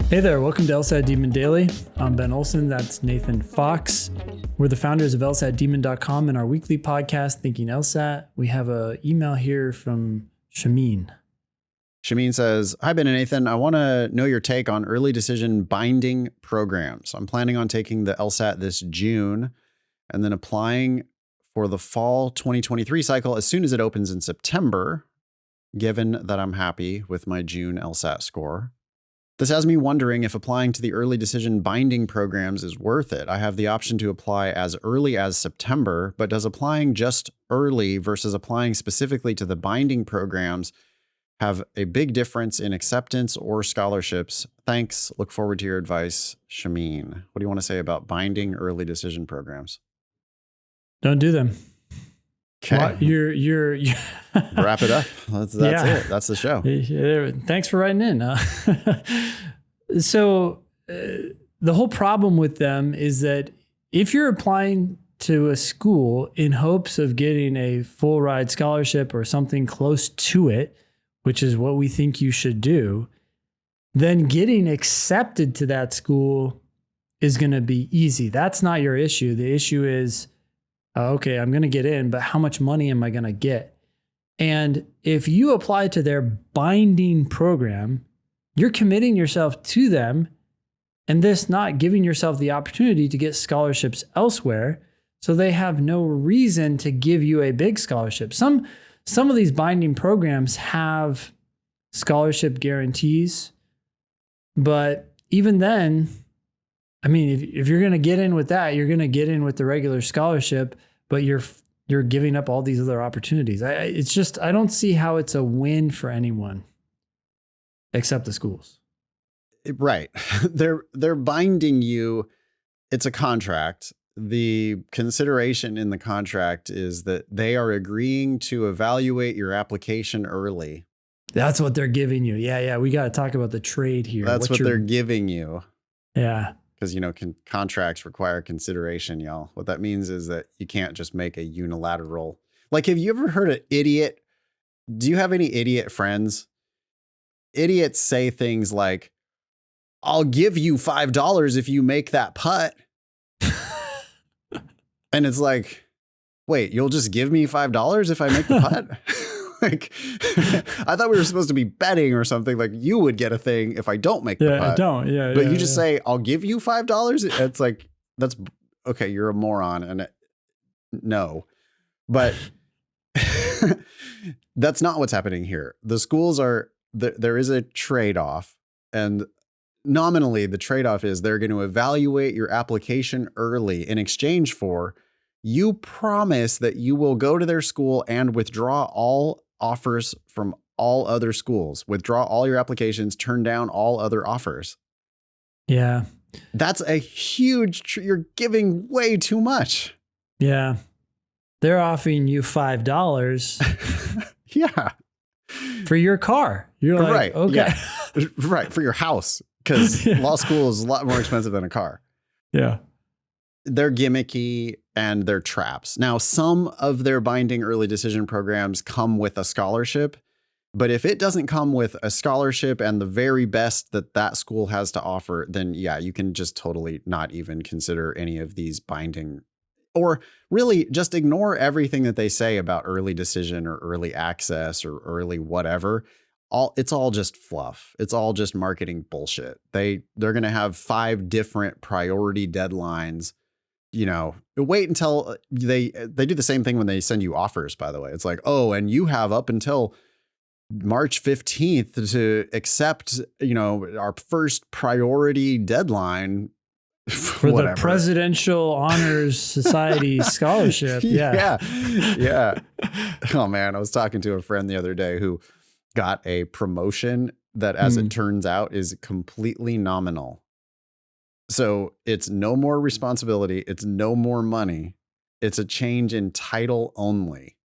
Hey there, welcome to LSAT Demon Daily. I'm Ben Olson, that's Nathan Fox. We're the founders of LSATdemon.com and our weekly podcast, Thinking LSAT. We have an email here from Shameen. Shameen says, "Hi, Ben and Nathan. I want to know your take on early decision binding programs. I'm planning on taking the LSAT this June and then applying for the fall 2023 cycle as soon as it opens in September, given that I'm happy with my June LSAT score. This has me wondering if applying to the early decision binding programs is worth it. I have the option to apply as early as September, but does applying just early versus applying specifically to the binding programs have a big difference in acceptance or scholarships? Thanks. Look forward to your advice, Shameen." What do you want to say about binding early decision programs? Don't do them. Okay. What? You're Wrap it up. That's it. That's the show. Thanks for writing in. So the whole problem with them is that if you're applying to a school in hopes of getting a full ride scholarship or something close to it, which is what we think you should do, then getting accepted to that school is going to be easy. That's not your issue. The issue is, okay, I'm going to get in, but how much money am I going to get? And if you apply to their binding program, you're committing yourself to them and this not giving yourself the opportunity to get scholarships elsewhere. So they have no reason to give you a big scholarship. Some of these binding programs have scholarship guarantees, but even then, I mean, if you're going to get in with that, you're going to get in with the regular scholarship, but you're giving up all these other opportunities. I don't see how it's a win for anyone except the schools. Right. They're binding you. It's a contract. The consideration in the contract is that they are agreeing to evaluate your application early. That's what they're giving you. Yeah. We got to talk about the trade here. That's what they're giving you. Yeah. Because, contracts require consideration, y'all. What that means is that you can't just make a unilateral. Like, have you ever heard an idiot? Do you have any idiot friends? Idiots say things like, "I'll give you $5 if you make that putt." And it's like, wait, you'll just give me $5 if I make the putt? Like, I thought we were supposed to be betting or something. Like, you would get a thing if I don't make the putt. But you just say, "I'll give you $5. It's like, that's okay. You're a moron. And no, but that's not what's happening here. The schools there is a trade-off, and nominally the trade-off is they're going to evaluate your application early in exchange for you promise that you will go to their school and withdraw all offers from all other schools, withdraw all your applications, turn down all other offers." Yeah. That's a huge, you're giving way too much. Yeah. They're offering you $5. Yeah. For your car. You're like, right. Okay. Yeah. Right. For your house. Because law school is a lot more expensive than a car. Yeah. They're gimmicky and they're traps. Now, some of their binding early decision programs come with a scholarship, but if it doesn't come with a scholarship and the very best that school has to offer, then yeah, you can just totally not even consider any of these binding, or really just ignore everything that they say about early decision or early access or early whatever. It's all just fluff. It's all just marketing bullshit. They're going to have 5 different priority deadlines. Wait until they do the same thing when they send you offers, by the way. It's like, "Oh, and you have up until March 15th to accept, our first priority deadline for the Presidential Honors Society scholarship." Yeah. Yeah. Oh man, I was talking to a friend the other day who got a promotion that, as it turns out, is completely nominal. So it's no more responsibility. It's no more money. It's a change in title only.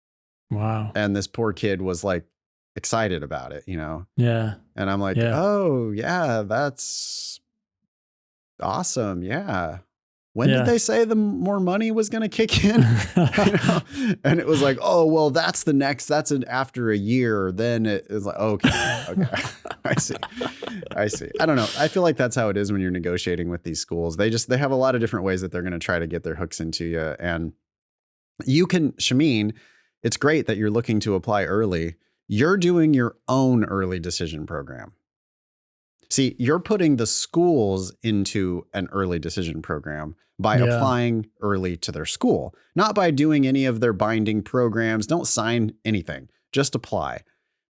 Wow. And this poor kid was like excited about it, Yeah. And I'm like, Oh yeah, that's awesome. Yeah. when did they say the more money was going to kick in? And it was like, oh, well, that's after a year. Then it is like, okay. I see. I don't know. I feel like that's how it is when you're negotiating with these schools. They have a lot of different ways that they're going to try to get their hooks into you. And you can, Shameen, it's great that you're looking to apply early. You're doing your own early decision program. See, you're putting the schools into an early decision program by applying early to their school, not by doing any of their binding programs. Don't sign anything, just apply.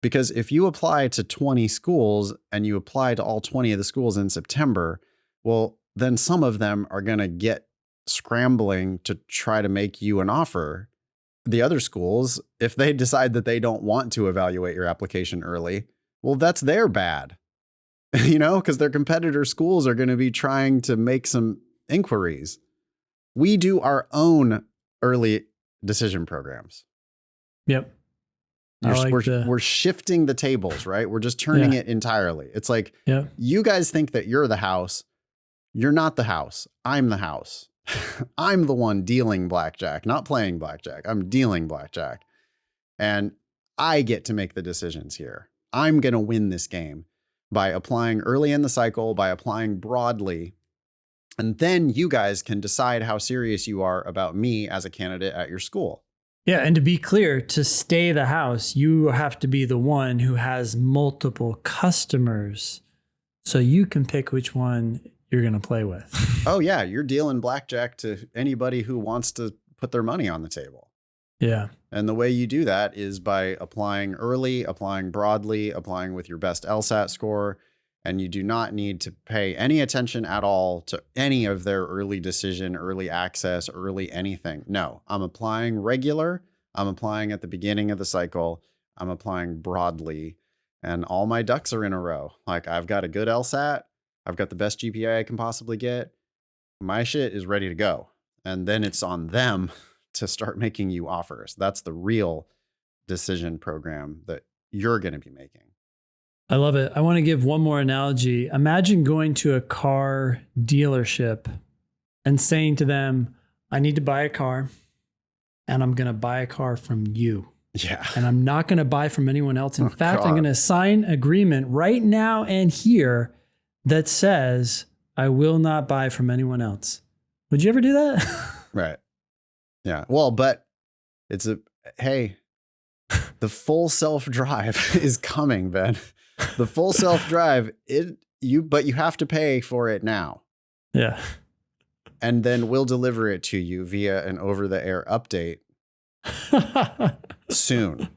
Because if you apply to 20 schools and you apply to all 20 of the schools in September, well, then some of them are going to get scrambling to try to make you an offer. The other schools, if they decide that they don't want to evaluate your application early, well, that's their bad. Because their competitor schools are going to be trying to make some inquiries. We do our own early decision programs. Yep. We're shifting the tables, right? We're just turning it entirely. It's like, you guys think that you're the house. You're not the house. I'm the house. I'm the one dealing blackjack, not playing blackjack. I'm dealing blackjack. And I get to make the decisions here. I'm going to win this game by applying early in the cycle, by applying broadly. And then you guys can decide how serious you are about me as a candidate at your school. Yeah. And to be clear, to stay the house, you have to be the one who has multiple customers so you can pick which one you're going to play with. Oh, yeah. You're dealing blackjack to anybody who wants to put their money on the table. Yeah. And the way you do that is by applying early, applying broadly, applying with your best LSAT score. And you do not need to pay any attention at all to any of their early decision, early access, early anything. No, I'm applying regular. I'm applying at the beginning of the cycle. I'm applying broadly. And all my ducks are in a row. Like, I've got a good LSAT. I've got the best GPA I can possibly get. My shit is ready to go. And then it's on them to start making you offers. That's the real decision program that you're going to be making. I love it. I want to give one more analogy. Imagine going to a car dealership and saying to them, I need to buy a car and I'm going to buy a car from you. Yeah. And I'm not going to buy from anyone else. In fact, I'm going to sign agreement right now and here that says I will not buy from anyone else. Would you ever do that? Right. Yeah. Well, but hey, the full self-drive is coming, Ben. The full self-drive, but you have to pay for it now. Yeah. And then we'll deliver it to you via an over-the-air update soon.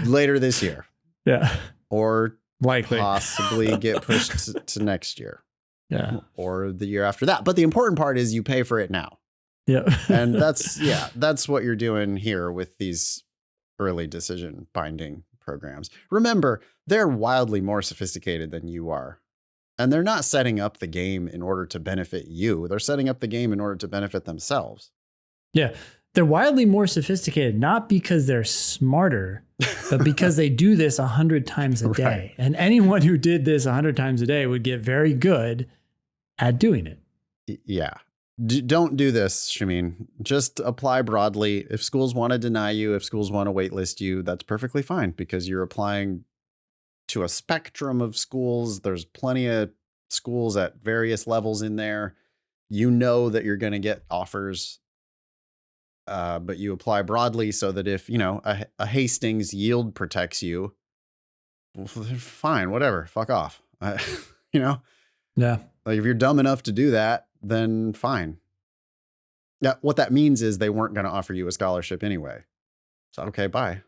Later this year. Yeah. Or likely possibly get pushed to next year. Yeah. Or the year after that. But the important part is you pay for it now. Yeah. And that's what you're doing here with these early decision binding programs. Remember, they're wildly more sophisticated than you are. And they're not setting up the game in order to benefit you. They're setting up the game in order to benefit themselves. Yeah. They're wildly more sophisticated, not because they're smarter, but because they do this 100 times a day. Right. And anyone who did this 100 times a day would get very good at doing it. Yeah. Don't do this, Shameen. Just apply broadly. If schools want to deny you, if schools want to waitlist you, that's perfectly fine because you're applying to a spectrum of schools. There's plenty of schools at various levels in there. You know that you're going to get offers, but you apply broadly so that if, a Hastings yield protects you, well, fine, whatever, fuck off. Yeah. Like if you're dumb enough to do that, then fine. Yeah, what that means is they weren't going to offer you a scholarship anyway. So, okay, bye.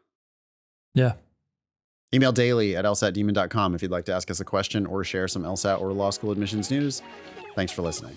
Yeah. Email daily@lsatdemon.com if you'd like to ask us a question or share some LSAT or law school admissions news. Thanks for listening.